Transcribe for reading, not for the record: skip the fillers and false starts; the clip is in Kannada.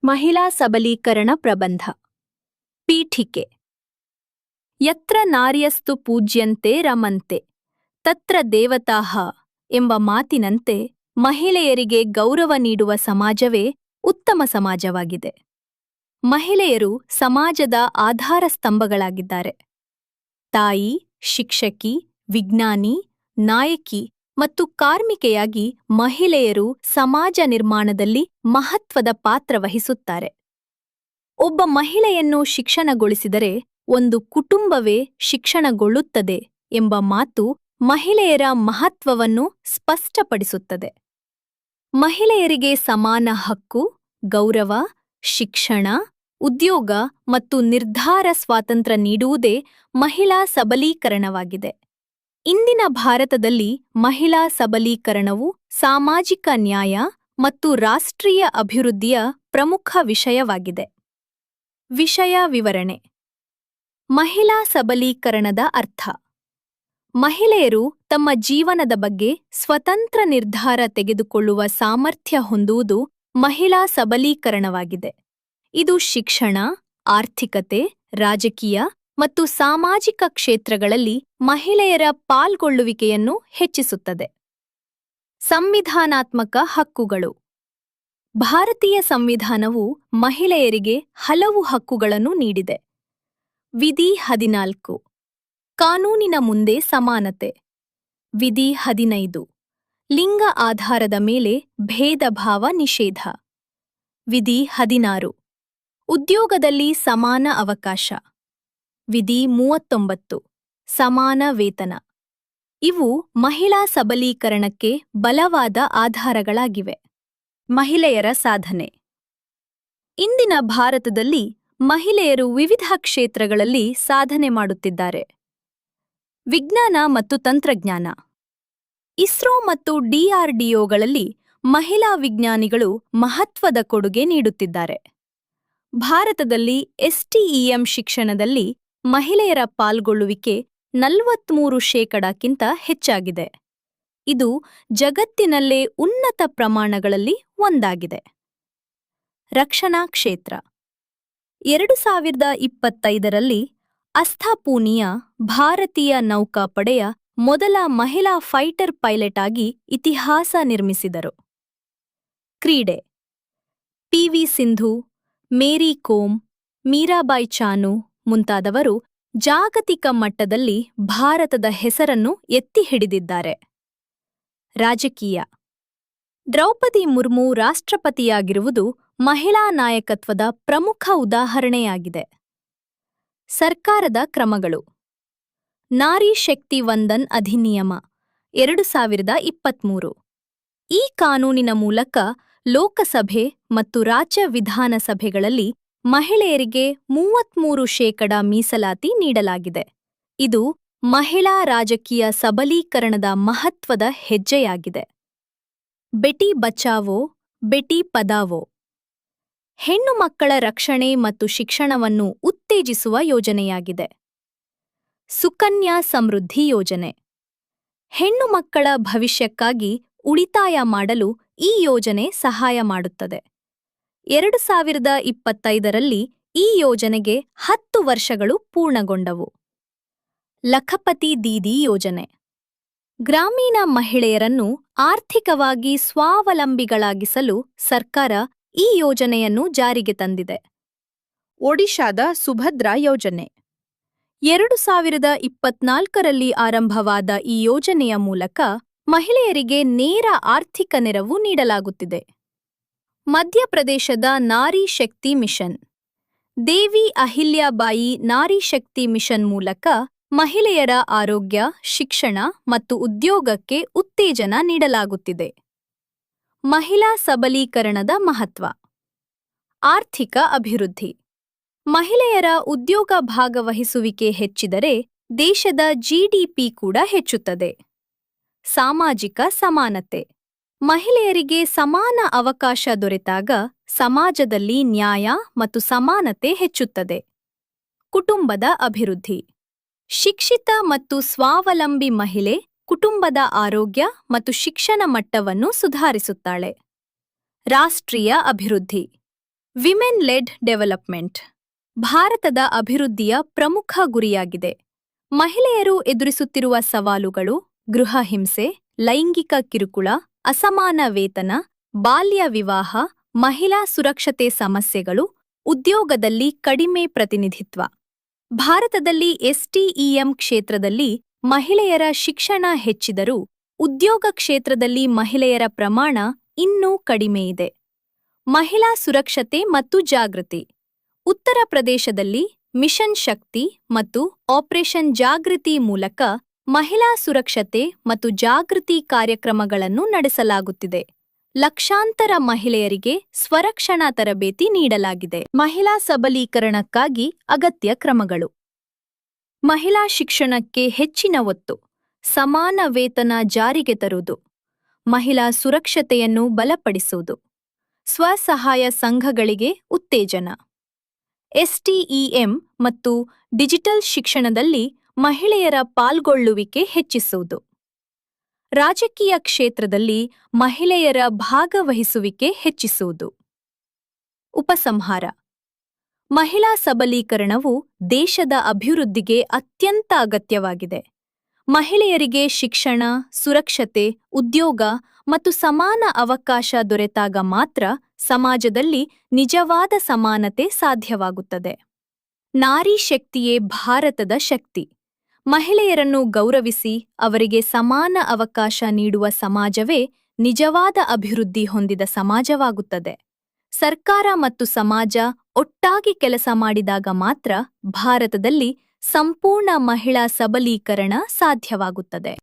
ಮಹಿಳಾ ಸಬಲೀಕರಣ ಪ್ರಬಂಧ ಪೀಠಿಕೆ ಯತ್ರ ನಾರ್ಯಸ್ತು ಪೂಜ್ಯಂತೆ ರಮಂತೆ ತತ್ರ ದೇವತಾಃ ಎಂಬ ಮಾತಿನಂತೆ ಮಹಿಳೆಯರಿಗೆ ಗೌರವ ನೀಡುವ ಸಮಾಜವೇ ಉತ್ತಮ ಸಮಾಜವಾಗಿದೆ. ಮಹಿಳೆಯರು ಸಮಾಜದ ಆಧಾರ ಸ್ತಂಭಗಳಾಗಿದ್ದಾರೆ. ತಾಯಿ, ಶಿಕ್ಷಕಿ, ವಿಜ್ಞಾನಿ, ನಾಯಕಿ ಮತ್ತು ಕಾರ್ಮಿಕೆಯಾಗಿ ಮಹಿಳೆಯರು ಸಮಾಜ ನಿರ್ಮಾಣದಲ್ಲಿ ಮಹತ್ವದ ಪಾತ್ರ ವಹಿಸುತ್ತಾರೆ. ಒಬ್ಬ ಮಹಿಳೆಯನ್ನು ಶಿಕ್ಷಣಗೊಳಿಸಿದರೆ ಒಂದು ಕುಟುಂಬವೇ ಶಿಕ್ಷಣಗೊಳ್ಳುತ್ತದೆ ಎಂಬ ಮಾತು ಮಹಿಳೆಯರ ಮಹತ್ವವನ್ನು ಸ್ಪಷ್ಟಪಡಿಸುತ್ತದೆ. ಮಹಿಳೆಯರಿಗೆ ಸಮಾನ ಹಕ್ಕು, ಗೌರವ, ಶಿಕ್ಷಣ, ಉದ್ಯೋಗ ಮತ್ತು ನಿರ್ಧಾರ ಸ್ವಾತಂತ್ರ್ಯ ನೀಡುವುದೇ ಮಹಿಳಾ ಸಬಲೀಕರಣವಾಗಿದೆ. ಇಂದಿನ ಭಾರತದಲ್ಲಿ ಮಹಿಳಾ ಸಬಲೀಕರಣವು ಸಾಮಾಜಿಕ ನ್ಯಾಯ ಮತ್ತು ರಾಷ್ಟ್ರೀಯ ಅಭಿವೃದ್ಧಿಯ ಪ್ರಮುಖ ವಿಷಯವಾಗಿದೆ. ವಿಷಯ ವಿವರಣೆ. ಮಹಿಳಾ ಸಬಲೀಕರಣದ ಅರ್ಥ. ಮಹಿಳೆಯರು ತಮ್ಮ ಜೀವನದ ಬಗ್ಗೆ ಸ್ವತಂತ್ರ ನಿರ್ಧಾರ ತೆಗೆದುಕೊಳ್ಳುವ ಸಾಮರ್ಥ್ಯ ಹೊಂದುವುದು ಮಹಿಳಾ ಸಬಲೀಕರಣವಾಗಿದೆ. ಇದು ಶಿಕ್ಷಣ, ಆರ್ಥಿಕತೆ, ರಾಜಕೀಯ ಮತ್ತು ಸಾಮಾಜಿಕ ಕ್ಷೇತ್ರಗಳಲ್ಲಿ ಮಹಿಳೆಯರ ಪಾಲ್ಗೊಳ್ಳುವಿಕೆಯನ್ನು ಹೆಚ್ಚಿಸುತ್ತದೆ. ಸಂವಿಧಾನಾತ್ಮಕ ಹಕ್ಕುಗಳು. ಭಾರತೀಯ ಸಂವಿಧಾನವು ಮಹಿಳೆಯರಿಗೆ ಹಲವು ಹಕ್ಕುಗಳನ್ನು ನೀಡಿದೆ. ವಿಧಿ 14 ಕಾನೂನಿನ ಮುಂದೆ ಸಮಾನತೆ. ವಿಧಿ 15 ಲಿಂಗ ಆಧಾರದ ಮೇಲೆ ಭೇದ ಭಾವ ನಿಷೇಧ. ವಿಧಿ 16 ಉದ್ಯೋಗದಲ್ಲಿ ಸಮಾನ ಅವಕಾಶ. ವಿಧಿ 39 ಸಮಾನ ವೇತನ. ಇವು ಮಹಿಳಾ ಸಬಲೀಕರಣಕ್ಕೆ ಬಲವಾದ ಆಧಾರಗಳಾಗಿವೆ. ಮಹಿಳೆಯರ ಸಾಧನೆ. ಇಂದಿನ ಭಾರತದಲ್ಲಿ ಮಹಿಳೆಯರು ವಿವಿಧ ಕ್ಷೇತ್ರಗಳಲ್ಲಿ ಸಾಧನೆ ಮಾಡುತ್ತಿದ್ದಾರೆ. ವಿಜ್ಞಾನ ಮತ್ತು ತಂತ್ರಜ್ಞಾನ. ಇಸ್ರೋ ಮತ್ತು DRDOಗಳಲ್ಲಿ ಮಹಿಳಾ ವಿಜ್ಞಾನಿಗಳು ಮಹತ್ವದ ಕೊಡುಗೆ ನೀಡುತ್ತಿದ್ದಾರೆ. ಭಾರತದಲ್ಲಿ STEM ಶಿಕ್ಷಣದಲ್ಲಿ ಮಹಿಳೆಯರ ಪಾಲ್ಗೊಳ್ಳುವಿಕೆ 43% ಹೆಚ್ಚಾಗಿದೆ. ಇದು ಜಗತ್ತಿನಲ್ಲೇ ಉನ್ನತ ಪ್ರಮಾಣಗಳಲ್ಲಿ ಒಂದಾಗಿದೆ. ರಕ್ಷಣಾ ಕ್ಷೇತ್ರ. 2025ರಲ್ಲಿ ಅಸ್ಥಾಪೂನಿಯಾ ಭಾರತೀಯ ನೌಕಾಪಡೆಯ ಮೊದಲ ಮಹಿಳಾ ಫೈಟರ್ ಪೈಲಟ್ ಆಗಿ ಇತಿಹಾಸ ನಿರ್ಮಿಸಿದರು. ಕ್ರೀಡೆ. PV ಸಿಂಧು, ಮೇರಿ ಕೋಮ್, ಮೀರಾಬಾಯಿ ಚಾನು ಮುಂತಾದವರು ಜಾಗತಿಕ ಮಟ್ಟದಲ್ಲಿ ಭಾರತದ ಹೆಸರನ್ನು ಎತ್ತಿ ಹಿಡಿದಿದ್ದಾರೆ. ರಾಜಕೀಯ. ದ್ರೌಪದಿ ಮುರ್ಮು ರಾಷ್ಟ್ರಪತಿಯಾಗಿರುವುದು ಮಹಿಳಾ ನಾಯಕತ್ವದ ಪ್ರಮುಖ ಉದಾಹರಣೆಯಾಗಿದೆ. ಸರ್ಕಾರದ ಕ್ರಮಗಳು. ನಾರಿ ಶಕ್ತಿ ವಂದನ್ ಅಧಿನಿಯಮ 2023. ಈ ಕಾನೂನಿನ ಮೂಲಕ ಲೋಕಸಭೆ ಮತ್ತು ರಾಜ್ಯ ವಿಧಾನಸಭೆಗಳಲ್ಲಿ ಮಹಿಳೆಯರಿಗೆ 33% ಮೀಸಲಾತಿ ನೀಡಲಾಗಿದೆ. ಇದು ಮಹಿಳಾ ರಾಜಕೀಯ ಸಬಲೀಕರಣದ ಮಹತ್ವದ ಹೆಜ್ಜೆಯಾಗಿದೆ. ಬೇಟಿ ಬಚಾವೋ, ಬೇಟಿ ಪಢಾವೋ. ಹೆಣ್ಣು ಮಕ್ಕಳ ರಕ್ಷಣೆ ಮತ್ತು ಶಿಕ್ಷಣವನ್ನು ಉತ್ತೇಜಿಸುವ ಯೋಜನೆಯಾಗಿದೆ. ಸುಕನ್ಯಾ ಸಮೃದ್ಧಿ ಯೋಜನೆ. ಹೆಣ್ಣು ಮಕ್ಕಳ ಭವಿಷ್ಯಕ್ಕಾಗಿ ಉಳಿತಾಯ ಮಾಡಲು ಈ ಯೋಜನೆ ಸಹಾಯ ಮಾಡುತ್ತದೆ. 2025ರಲ್ಲಿ ಈ ಯೋಜನೆಗೆ 10 ವರ್ಷಗಳು ಪೂರ್ಣಗೊಂಡವು. ಲಖಪತಿ ದೀದಿ ಯೋಜನೆ. ಗ್ರಾಮೀಣ ಮಹಿಳೆಯರನ್ನು ಆರ್ಥಿಕವಾಗಿ ಸ್ವಾವಲಂಬಿಗಳಾಗಿಸಲು ಸರ್ಕಾರ ಈ ಯೋಜನೆಯನ್ನು ಜಾರಿಗೆ ತಂದಿದೆ. ಒಡಿಶಾದ ಸುಭದ್ರಾ ಯೋಜನೆ. 2024ರಲ್ಲಿ ಆರಂಭವಾದ ಈ ಯೋಜನೆಯ ಮೂಲಕ ಮಹಿಳೆಯರಿಗೆ ನೇರ ಆರ್ಥಿಕ ನೆರವು ನೀಡಲಾಗುತ್ತಿದೆ. ಮಧ್ಯಪ್ರದೇಶದ ನಾರಿ ಶಕ್ತಿ ಮಿಷನ್. ದೇವಿ ಅಹಿಲ್ಯಾಬಾಯಿ ನಾರಿ ಶಕ್ತಿ ಮಿಷನ್ ಮೂಲಕ ಮಹಿಳೆಯರ ಆರೋಗ್ಯ, ಶಿಕ್ಷಣ ಮತ್ತು ಉದ್ಯೋಗಕ್ಕೆ ಉತ್ತೇಜನ ನೀಡಲಾಗುತ್ತಿದೆ. ಮಹಿಳಾ ಸಬಲೀಕರಣದ ಮಹತ್ವ. ಆರ್ಥಿಕ ಅಭಿವೃದ್ಧಿ. ಮಹಿಳೆಯರ ಉದ್ಯೋಗ ಭಾಗವಹಿಸುವಿಕೆ ಹೆಚ್ಚಿದರೆ ದೇಶದ GDP ಕೂಡ ಹೆಚ್ಚುತ್ತದೆ. ಸಾಮಾಜಿಕ ಸಮಾನತೆ. ಮಹಿಳೆಯರಿಗೆ ಸಮಾನ ಅವಕಾಶ ದೊರೆತಾಗ ಸಮಾಜದಲ್ಲಿ ನ್ಯಾಯ ಮತ್ತು ಸಮಾನತೆ ಹೆಚ್ಚುತ್ತದೆ. ಕುಟುಂಬದ ಅಭಿವೃದ್ಧಿ. ಶಿಕ್ಷಿತ ಮತ್ತು ಸ್ವಾವಲಂಬಿ ಮಹಿಳೆ ಕುಟುಂಬದ ಆರೋಗ್ಯ ಮತ್ತು ಶಿಕ್ಷಣ ಮಟ್ಟವನ್ನು ಸುಧಾರಿಸುತ್ತಾಳೆ. ರಾಷ್ಟ್ರೀಯ ಅಭಿವೃದ್ಧಿ. ವಿಮೆನ್ ಲೆಡ್ ಡೆವಲಪ್ಮೆಂಟ್ ಭಾರತದ ಅಭಿವೃದ್ಧಿಯ ಪ್ರಮುಖ ಗುರಿಯಾಗಿದೆ. ಮಹಿಳೆಯರು ಎದುರಿಸುತ್ತಿರುವ ಸವಾಲುಗಳು ಗೃಹ ಹಿಂಸೆ, ಲೈಂಗಿಕ ಕಿರುಕುಳ, ಅಸಮಾನ ವೇತನ, ಬಾಲ್ಯ ವಿವಾಹ, ಮಹಿಳಾ ಸುರಕ್ಷತೆ ಸಮಸ್ಯೆಗಳು, ಉದ್ಯೋಗದಲ್ಲಿ ಕಡಿಮೆ ಪ್ರತಿನಿಧಿತ್ವ. ಭಾರತದಲ್ಲಿ ಎಸ್ಟಿಇಎಂ ಕ್ಷೇತ್ರದಲ್ಲಿ ಮಹಿಳೆಯರ ಶಿಕ್ಷಣ ಹೆಚ್ಚಿದರೂ ಉದ್ಯೋಗ ಕ್ಷೇತ್ರದಲ್ಲಿ ಮಹಿಳೆಯರ ಪ್ರಮಾಣ ಇನ್ನೂ ಕಡಿಮೆಯಿದೆ. ಮಹಿಳಾ ಸುರಕ್ಷತೆ ಮತ್ತು ಜಾಗೃತಿ ಉತ್ತರ ಪ್ರದೇಶದಲ್ಲಿ ಮಿಷನ್ ಶಕ್ತಿ ಮತ್ತು ಆಪರೇಷನ್ ಜಾಗೃತಿ ಮೂಲಕ ಮಹಿಳಾ ಸುರಕ್ಷತೆ ಮತ್ತು ಜಾಗೃತಿ ಕಾರ್ಯಕ್ರಮಗಳನ್ನು ನಡೆಸಲಾಗುತ್ತಿದೆ. ಲಕ್ಷಾಂತರ ಮಹಿಳೆಯರಿಗೆ ಸ್ವರಕ್ಷಣಾ ತರಬೇತಿ ನೀಡಲಾಗಿದೆ. ಮಹಿಳಾ ಸಬಲೀಕರಣಕ್ಕಾಗಿ ಅಗತ್ಯ ಕ್ರಮಗಳು. ಮಹಿಳಾ ಶಿಕ್ಷಣಕ್ಕೆ ಹೆಚ್ಚಿನ ಒತ್ತು, ಸಮಾನ ವೇತನ ಜಾರಿಗೆ ತರುವುದು, ಮಹಿಳಾ ಸುರಕ್ಷತೆಯನ್ನು ಬಲಪಡಿಸುವುದು, ಸ್ವಸಹಾಯ ಸಂಘಗಳಿಗೆ ಉತ್ತೇಜನ. ಎಸ್ಟಿಇಎಂ ಮತ್ತು ಡಿಜಿಟಲ್ ಶಿಕ್ಷಣದಲ್ಲಿ ಮಹಿಳೆಯರ ಪಾಲ್ಗೊಳ್ಳುವಿಕೆ ಹೆಚ್ಚಿಸುವುದು. ರಾಜಕೀಯ ಕ್ಷೇತ್ರದಲ್ಲಿ ಮಹಿಳೆಯರ ಭಾಗವಹಿಸುವಿಕೆ ಹೆಚ್ಚಿಸುವುದು. ಉಪಸಂಹಾರ: ಮಹಿಳಾ ಸಬಲೀಕರಣವು ದೇಶದ ಅಭಿವೃದ್ಧಿಗೆ ಅತ್ಯಂತ ಅಗತ್ಯವಾಗಿದೆ. ಮಹಿಳೆಯರಿಗೆ ಶಿಕ್ಷಣ, ಸುರಕ್ಷತೆ, ಉದ್ಯೋಗ ಮತ್ತು ಸಮಾನ ಅವಕಾಶ ದೊರೆತಾಗ ಮಾತ್ರ ಸಮಾಜದಲ್ಲಿ ನಿಜವಾದ ಸಮಾನತೆ ಸಾಧ್ಯವಾಗುತ್ತದೆ. ನಾರಿ ಶಕ್ತಿಯೇ ಭಾರತದ ಶಕ್ತಿ. ಮಹಿಳೆಯರನ್ನು ಗೌರವಿಸಿ ಅವರಿಗೆ ಸಮಾನ ಅವಕಾಶ ನೀಡುವ ಸಮಾಜವೇ ನಿಜವಾದ ಅಭಿವೃದ್ಧಿ ಹೊಂದಿದ ಸಮಾಜವಾಗುತ್ತದೆ. ಸರ್ಕಾರ ಮತ್ತು ಸಮಾಜ ಒಟ್ಟಾಗಿ ಕೆಲಸ ಮಾಡಿದಾಗ ಮಾತ್ರ ಭಾರತದಲ್ಲಿ ಸಂಪೂರ್ಣ ಮಹಿಳಾ ಸಬಲೀಕರಣ ಸಾಧ್ಯವಾಗುತ್ತದೆ.